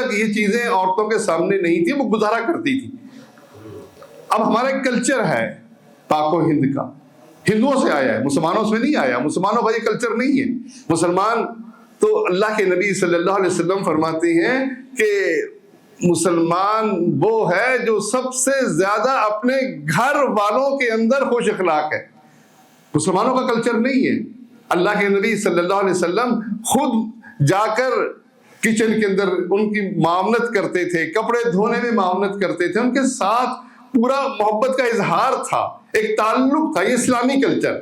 تک یہ چیزیں عورتوں کے سامنے نہیں تھی، وہ گزارا کرتی تھی۔ اب ہمارا ایک کلچر ہے پاک و ہند کا، ہندوؤں سے آیا ہے، مسلمانوں سے نہیں آیا۔ مسلمانوں کا یہ کلچر نہیں ہے۔ مسلمان تو اللہ کے نبی صلی اللہ علیہ وسلم فرماتے ہیں کہ مسلمان وہ ہے جو سب سے زیادہ اپنے گھر والوں کے اندر خوش اخلاق ہے۔ مسلمانوں کا کلچر نہیں ہے۔ اللہ کے نبی صلی اللہ علیہ وسلم خود جا کر کچن کے اندر ان کی معاونت کرتے تھے، کپڑے دھونے میں معاونت کرتے تھے، ان کے ساتھ پورا محبت کا اظہار تھا، ایک تعلق تھا۔ یہ اسلامی کلچر۔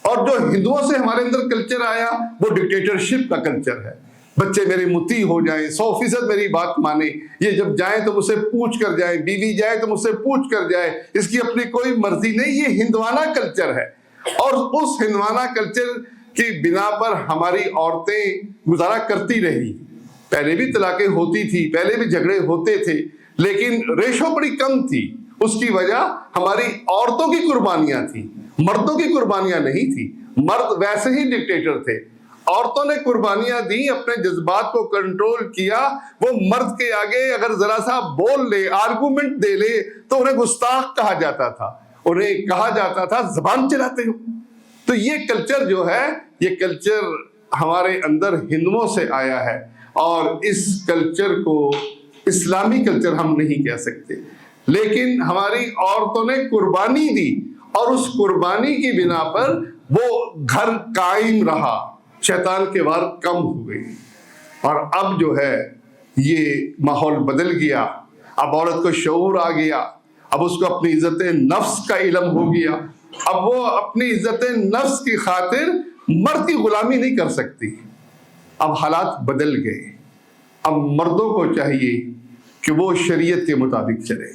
اور جو ہندوؤں سے ہمارے اندر کلچر آیا وہ ڈکٹیٹرشپ کا کلچر ہے۔ بچے میرے مطیع ہو جائیں، 100% میری بات مانیں، یہ جب جائیں تو مجھ سے پوچھ کر جائیں، بیوی جائے تو مجھ سے پوچھ کر جائے، اس کی اپنی کوئی مرضی نہیں۔ یہ ہندوانہ کلچر ہے، اور اس ہندوانہ کلچر کی بنا پر ہماری عورتیں گزارا کرتی رہی۔ پہلے بھی طلاقیں ہوتی تھی، پہلے بھی جھگڑے ہوتے تھے، لیکن ریشو بڑی کم تھی۔ اس کی وجہ ہماری عورتوں کی قربانیاں تھیں، مردوں کی قربانیاں نہیں تھی۔ مرد ویسے ہی ڈکٹیٹر تھے، عورتوں نے قربانیاں دی، اپنے جذبات کو کنٹرول کیا۔ وہ مرد کے آگے اگر ذرا سا بول لے، آرگومنٹ دے لے، تو انہیں گستاخ کہا جاتا تھا، انہیں کہا جاتا تھا زبان چلاتے ہو۔ تو یہ کلچر جو ہے، یہ کلچر ہمارے اندر ہندوؤں سے آیا ہے، اور اس کلچر کو اسلامی کلچر ہم نہیں کہہ سکتے۔ لیکن ہماری عورتوں نے قربانی دی، اور اس قربانی کی بنا پر وہ گھر قائم رہا، شیطان کے وار کم ہوئے۔ اور اب جو ہے یہ ماحول بدل گیا، اب عورت کو شعور آ گیا، اب اس کو اپنی عزت نفس کا علم ہو گیا۔ اب وہ اپنی عزت نفس کی خاطر مرد کی غلامی نہیں کر سکتی۔ اب حالات بدل گئے، اب مردوں کو چاہیے کہ وہ شریعت کے مطابق چلے،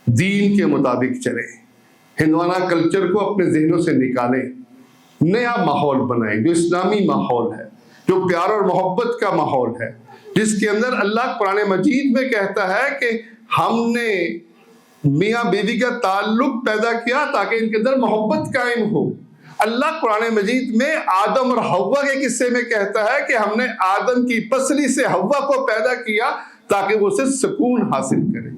دین کے مطابق چلے، ہندوانہ کلچر کو اپنے ذہنوں سے نکالیں، نیا ماحول بنائیں جو اسلامی ماحول ہے، جو پیار اور محبت کا ماحول ہے، جس کے اندر اللہ قرآن مجید میں کہتا ہے کہ ہم نے میاں بیوی کا تعلق پیدا کیا تاکہ ان کے اندر محبت قائم ہو۔ اللہ قرآن مجید میں آدم اور حوا کے قصے میں کہتا ہے کہ ہم نے آدم کی پسلی سے حوا کو پیدا کیا تاکہ وہ اسے سکون حاصل کرے۔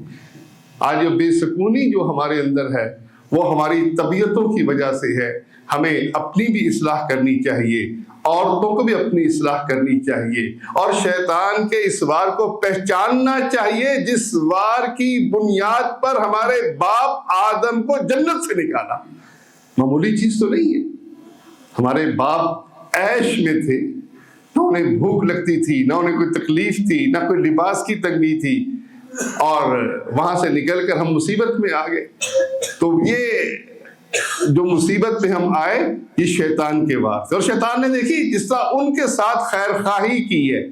آج یہ بے سکونی جو ہمارے اندر ہے وہ ہماری طبیعتوں کی وجہ سے ہے۔ ہمیں اپنی بھی اصلاح کرنی چاہیے، عورتوں کو بھی اپنی اصلاح کرنی چاہیے، اور شیطان کے اس وار کو پہچاننا چاہیے جس وار کی بنیاد پر ہمارے باپ آدم کو جنت سے نکالا۔ معمولی چیز تو نہیں ہے۔ ہمارے باپ عیش میں تھے، نہ انہیں بھوک لگتی تھی، نہ انہیں کوئی تکلیف تھی، نہ کوئی لباس کی تنگی تھی، اور وہاں سے نکل کر ہم مصیبت میں آ گئے۔ تو یہ جو مصیبت پہ ہم آئے یہ شیطان کے وار سے۔ اور شیطان نے دیکھی جس طرح ان کے ساتھ خیر خواہی کی ہے،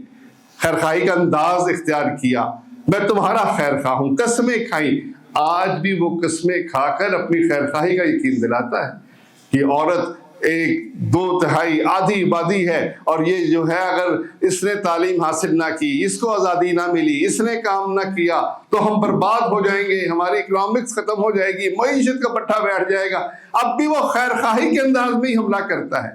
خیر خواہی کا انداز اختیار کیا، میں تمہارا خیر خواہ ہوں، قسمیں کھائیں۔ آج بھی وہ قسمیں کھا کر اپنی خیر خواہی کا یقین دلاتا ہے کہ عورت 1/2 آدھی آبادی ہے، اور یہ جو ہے اگر اس نے تعلیم حاصل نہ کی، اس کو آزادی نہ ملی، اس نے کام نہ کیا تو ہم برباد ہو جائیں گے، ہماری اکنامکس ختم ہو جائے گی، معیشت کا پٹھا بیٹھ جائے گا۔ اب بھی وہ خیر خواہی کے انداز میں ہی حملہ کرتا ہے،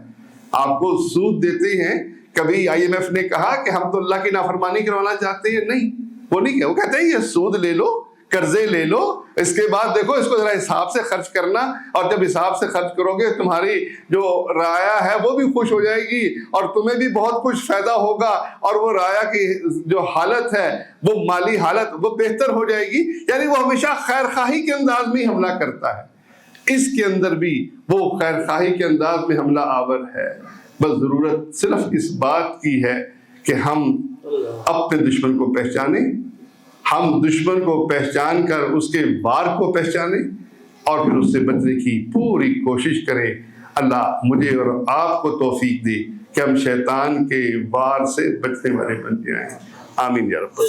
آپ کو سود دیتے ہیں۔ کبھی IMF نے کہا کہ ہم تو اللہ کی نافرمانی کروانا چاہتے ہیں، نہیں، وہ نہیں کہ، وہ کہتے ہیں یہ سود لے لو، قرضے لے لو، اس کے بعد دیکھو اس کو ذرا حساب سے خرچ کرنا، اور جب حساب سے خرچ کرو گے تمہاری جو رعایا ہے وہ بھی خوش ہو جائے گی، اور تمہیں بھی بہت کچھ فائدہ ہوگا، اور وہ رعایا کی جو حالت ہے، وہ مالی حالت وہ بہتر ہو جائے گی۔ یعنی وہ ہمیشہ خیر خواہی کے انداز میں حملہ کرتا ہے۔ اس کے اندر بھی وہ خیر خواہی کے انداز میں حملہ آور ہے۔ بس ضرورت صرف اس بات کی ہے کہ ہم اپنے دشمن کو پہچانیں، ہم دشمن کو پہچان کر اس کے وار کو پہچانیں، اور پھر اس سے بچنے کی پوری کوشش کریں۔ اللہ مجھے اور آپ کو توفیق دے کہ ہم شیطان کے وار سے بچنے والے بن جائیں۔ آمین یا رب۔